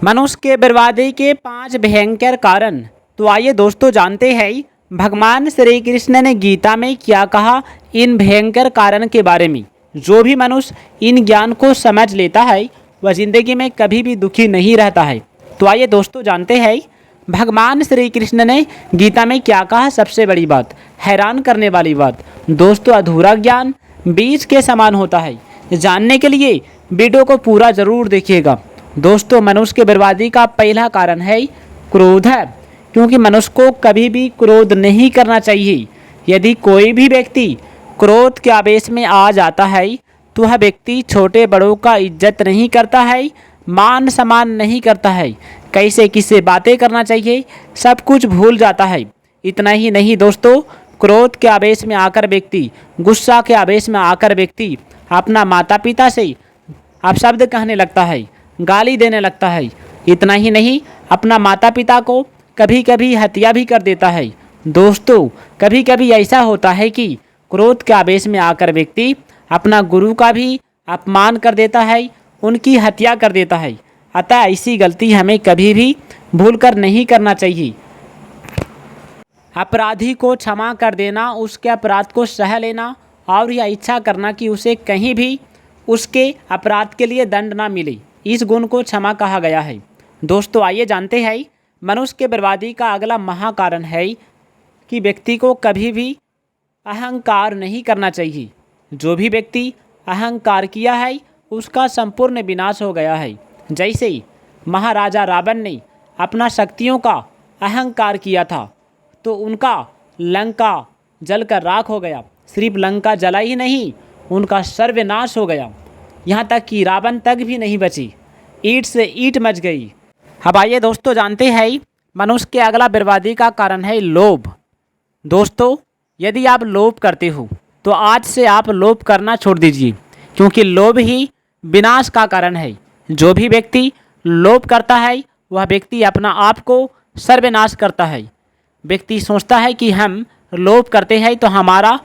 मनुष्य के बर्बादी के 5 भयंकर कारण। तो आइए दोस्तों जानते हैं भगवान श्री कृष्ण ने गीता में क्या कहा इन भयंकर कारण के बारे में। जो भी मनुष्य इन ज्ञान को समझ लेता है वह जिंदगी में कभी भी दुखी नहीं रहता है। तो आइए दोस्तों जानते हैं भगवान श्री कृष्ण ने गीता में क्या कहा। सबसे बड़ी बात, हैरान करने वाली बात दोस्तों, अधूरा ज्ञान बीज के समान होता है। जानने के लिए वीडियो को पूरा जरूर देखिएगा। दोस्तों, मनुष्य के बर्बादी का पहला कारण है क्रोध है, क्योंकि मनुष्य को कभी भी क्रोध नहीं करना चाहिए। यदि कोई भी व्यक्ति क्रोध के आवेश में आ जाता है तो वह व्यक्ति छोटे बड़ों का इज्जत नहीं करता है, मान सम्मान नहीं करता है, कैसे किससे बातें करना चाहिए सब कुछ भूल जाता है। इतना ही नहीं दोस्तों, क्रोध के आवेश में आकर व्यक्ति, गुस्सा के आवेश में आकर व्यक्ति अपना माता पिता से अपशब्द कहने लगता है, गाली देने लगता है। इतना ही नहीं, अपना माता पिता को कभी कभी हत्या भी कर देता है। दोस्तों, कभी कभी ऐसा होता है कि क्रोध के आवेश में आकर व्यक्ति अपना गुरु का भी अपमान कर देता है, उनकी हत्या कर देता है। अतः ऐसी गलती हमें कभी भी भूलकर नहीं करना चाहिए। अपराधी को क्षमा कर देना, उसके अपराध को सह लेना और यह इच्छा करना कि उसे कहीं भी उसके अपराध के लिए दंड ना मिले, इस गुण को क्षमा कहा गया है। दोस्तों, आइए जानते हैं मनुष्य के बर्बादी का अगला महाकारण है कि व्यक्ति को कभी भी अहंकार नहीं करना चाहिए। जो भी व्यक्ति अहंकार किया है उसका संपूर्ण विनाश हो गया है। जैसे महाराजा रावण ने अपना शक्तियों का अहंकार किया था तो उनका लंका जलकर राख हो गया। सिर्फ लंका जला ही नहीं, उनका सर्वनाश हो गया। यहाँ तक कि रावण तक भी नहीं बची, ईंट से ईंट मच गई। अब आइए दोस्तों जानते हैं मनुष्य के अगला बर्बादी का कारण है लोभ। दोस्तों, यदि आप लोभ करते हो तो आज से आप लोभ करना छोड़ दीजिए, क्योंकि लोभ ही विनाश का कारण है। जो भी व्यक्ति लोभ करता है वह व्यक्ति अपना आप को सर्वनाश करता है। व्यक्ति सोचता है कि हम लोभ करते हैं तो हमारा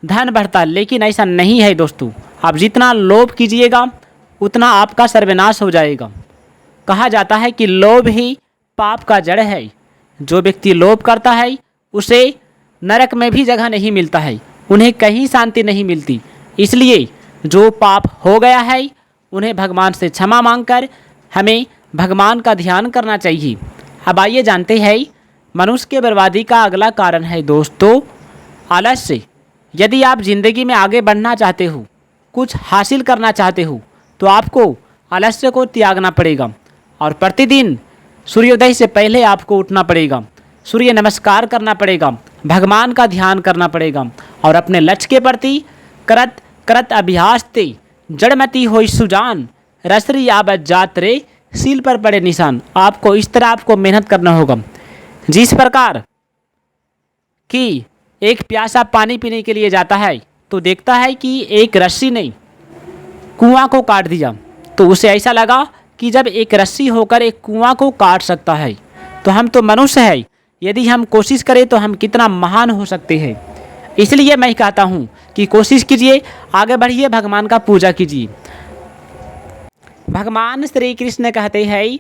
धन बढ़ता है, लेकिन ऐसा नहीं है दोस्तों। आप जितना लोभ कीजिएगा उतना आपका सर्वनाश हो जाएगा। कहा जाता है कि लोभ ही पाप का जड़ है। जो व्यक्ति लोभ करता है उसे नरक में भी जगह नहीं मिलता है, उन्हें कहीं शांति नहीं मिलती। इसलिए जो पाप हो गया है उन्हें भगवान से क्षमा मांगकर हमें भगवान का ध्यान करना चाहिए। अब आइए जानते हैं मनुष्य के बर्बादी का अगला कारण है दोस्तों आलस्य। यदि आप जिंदगी में आगे बढ़ना चाहते हो, कुछ हासिल करना चाहते हो तो आपको आलस्य को त्यागना पड़ेगा और प्रतिदिन सूर्योदय से पहले आपको उठना पड़ेगा, सूर्य नमस्कार करना पड़ेगा, भगवान का ध्यान करना पड़ेगा और अपने लक्ष्य के प्रति करत करत अभ्यास ते जड़मती हो सुजान रसरी आबद जात रे सील पर पड़े निशान। आपको इस तरह आपको मेहनत करना होगा जिस प्रकार कि एक प्यासा पानी पीने के लिए जाता है तो देखता है कि एक रस्सी ने कुआं को काट दिया, तो उसे ऐसा लगा कि जब एक रस्सी होकर एक कुआं को काट सकता है तो हम तो मनुष्य हैं, यदि हम कोशिश करें तो हम कितना महान हो सकते हैं। इसलिए मैं कहता हूँ कि कोशिश कीजिए, आगे बढ़िए, भगवान का पूजा कीजिए। भगवान श्री कृष्ण कहते हैं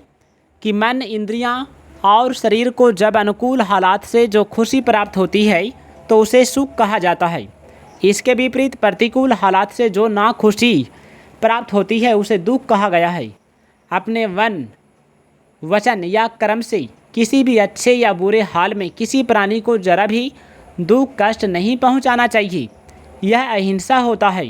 कि मन, इंद्रियां और शरीर को जब अनुकूल हालात से जो खुशी प्राप्त होती है तो उसे सुख कहा जाता है। इसके विपरीत प्रतिकूल हालात से जो नाखुशी प्राप्त होती है उसे दुख कहा गया है। अपने वन, वचन या कर्म से किसी भी अच्छे या बुरे हाल में किसी प्राणी को जरा भी दुख कष्ट नहीं पहुंचाना चाहिए। यह अहिंसा होता है।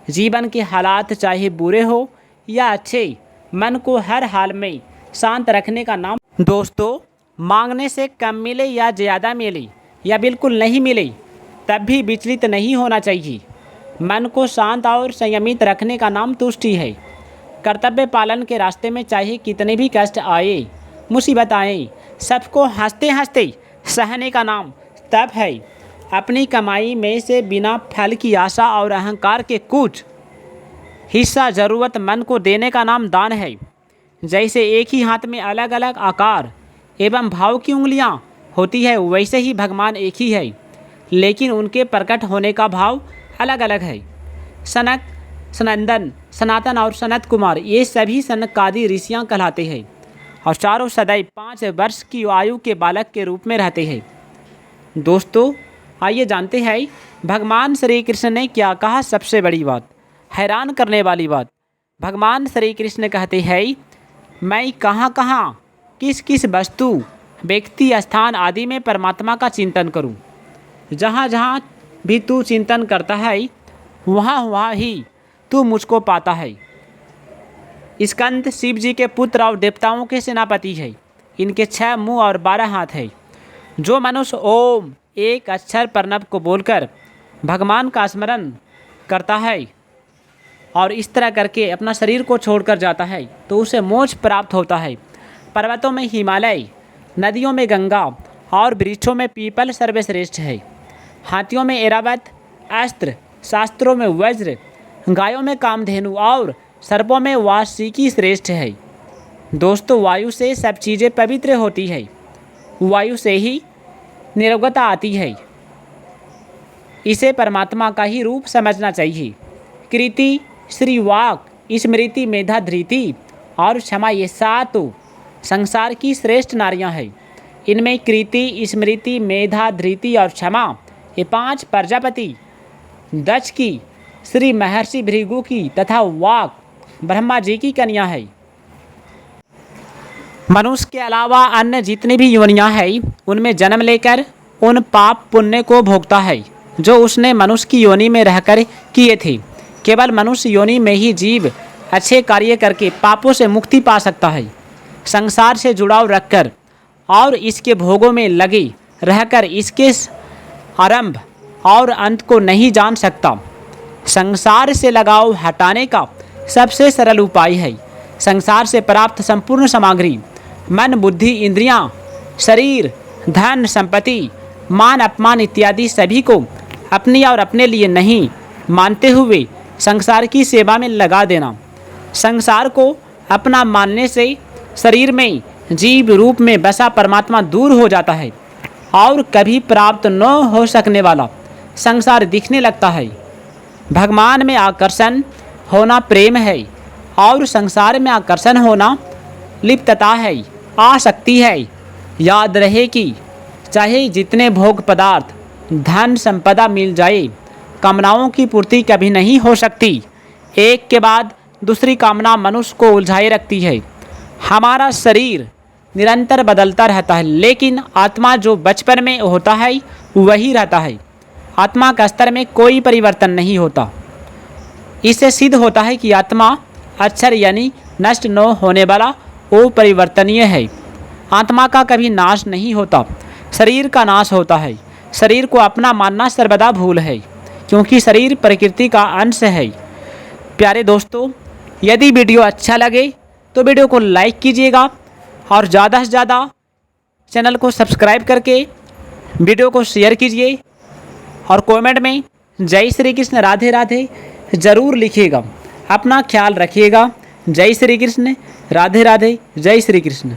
जीवन के हालात चाहे बुरे हो या अच्छे, मन को हर हाल में शांत रखने का नाम। दोस्तों, मांगने से कम मिले या ज़्यादा मिले या बिल्कुल नहीं मिले तब भी विचलित नहीं होना चाहिए। मन को शांत और संयमित रखने का नाम तुष्टि है। कर्तव्य पालन के रास्ते में चाहे कितने भी कष्ट आए, मुसीबत आए, सबको हंसते हंसते सहने का नाम तप है। अपनी कमाई में से बिना फल की आशा और अहंकार के कुछ हिस्सा ज़रूरतमंद को देने का नाम दान है। जैसे एक ही हाथ में अलग अलग आकार एवं भाव की उंगलियां होती है, वैसे ही भगवान एक ही है, लेकिन उनके प्रकट होने का भाव अलग अलग है। सनक, सनंदन, सनातन और सनत कुमार ये सभी सनकादि ऋषियाँ कहलाते हैं। और चारों सदैव 5 वर्ष की आयु के बालक के रूप में रहते हैं। दोस्तों आइए जानते हैं भगवान श्री कृष्ण ने क्या कहा। सबसे बड़ी बात, हैरान करने वाली बात, भगवान श्री कृष्ण कहते हैं मैं कहाँ कहाँ किस किस वस्तु, व्यक्ति, स्थान आदि में परमात्मा का चिंतन करूं। जहाँ जहाँ भी तू चिंतन करता है वहाँ वहाँ ही तू मुझको पाता है। स्कंद शिव जी के पुत्र और देवताओं के सेनापति है। इनके 6 मुंह और 12 हाथ है। जो मनुष्य ओम एक अक्षर प्रणव को बोलकर भगवान का स्मरण करता है और इस तरह करके अपना शरीर को छोड़कर जाता है तो उसे मोक्ष प्राप्त होता है। पर्वतों में हिमालय, नदियों में गंगा और वृक्षों में पीपल सर्वश्रेष्ठ है। हाथियों में ऐरावत, अस्त्र, शास्त्रों में वज्र, गायों में कामधेनु और सर्पों में वासुकी श्रेष्ठ है। दोस्तों वायु से सब चीज़ें पवित्र होती है। वायु से ही निर्गता आती है। इसे परमात्मा का ही रूप समझना चाहिए। कृति, श्री वाक, स्मृति, मेधा, धृति और क्षमा, ये 7 संसार की श्रेष्ठ नारियां हैं। इनमें कृति, स्मृति, मेधा, धृति और क्षमा, ये 5 प्रजापति दक्ष की, श्री महर्षि भृगु की तथा वाक ब्रह्मा जी की कन्या है। मनुष्य के अलावा अन्य जितनी भी योनियां हैं उनमें जन्म लेकर उन पाप पुण्य को भोगता है जो उसने मनुष्य की योनि में रहकर किए थे। केवल मनुष्य योनि में ही जीव अच्छे कार्य करके पापों से मुक्ति पा सकता है। संसार से जुड़ाव रखकर और इसके भोगों में लगे रहकर इसके आरंभ और अंत को नहीं जान सकता। संसार से लगाव हटाने का सबसे सरल उपाय है संसार से प्राप्त संपूर्ण सामग्री, मन, बुद्धि, इंद्रियां, शरीर, धन, संपत्ति, मान, अपमान इत्यादि सभी को अपनी और अपने लिए नहीं मानते हुए संसार की सेवा में लगा देना। संसार को अपना मानने से शरीर में जीव रूप में बसा परमात्मा दूर हो जाता है और कभी प्राप्त न हो सकने वाला संसार दिखने लगता है। भगवान में आकर्षण होना प्रेम है और संसार में आकर्षण होना लिप्तता है, आसक्ति है। याद रहे कि चाहे जितने भोग पदार्थ, धन, संपदा मिल जाए, कामनाओं की पूर्ति कभी नहीं हो सकती। एक के बाद दूसरी कामना मनुष्य को उलझाए रखती है। हमारा शरीर निरंतर बदलता रहता है लेकिन आत्मा जो बचपन में होता है वही रहता है। आत्मा का स्तर में कोई परिवर्तन नहीं होता। इससे सिद्ध होता है कि आत्मा अक्षर यानी नष्ट न होने वाला अपरिवर्तनीय है। आत्मा का कभी नाश नहीं होता, शरीर का नाश होता है। शरीर को अपना मानना सर्वदा भूल है क्योंकि शरीर प्रकृति का अंश है। प्यारे दोस्तों, यदि वीडियो अच्छा लगे तो वीडियो को लाइक कीजिएगा और ज़्यादा से ज़्यादा चैनल को सब्सक्राइब करके वीडियो को शेयर कीजिए और कमेंट में जय श्री कृष्ण, राधे राधे ज़रूर लिखिएगा। अपना ख्याल रखिएगा। जय श्री कृष्ण, राधे राधे, जय श्री कृष्ण।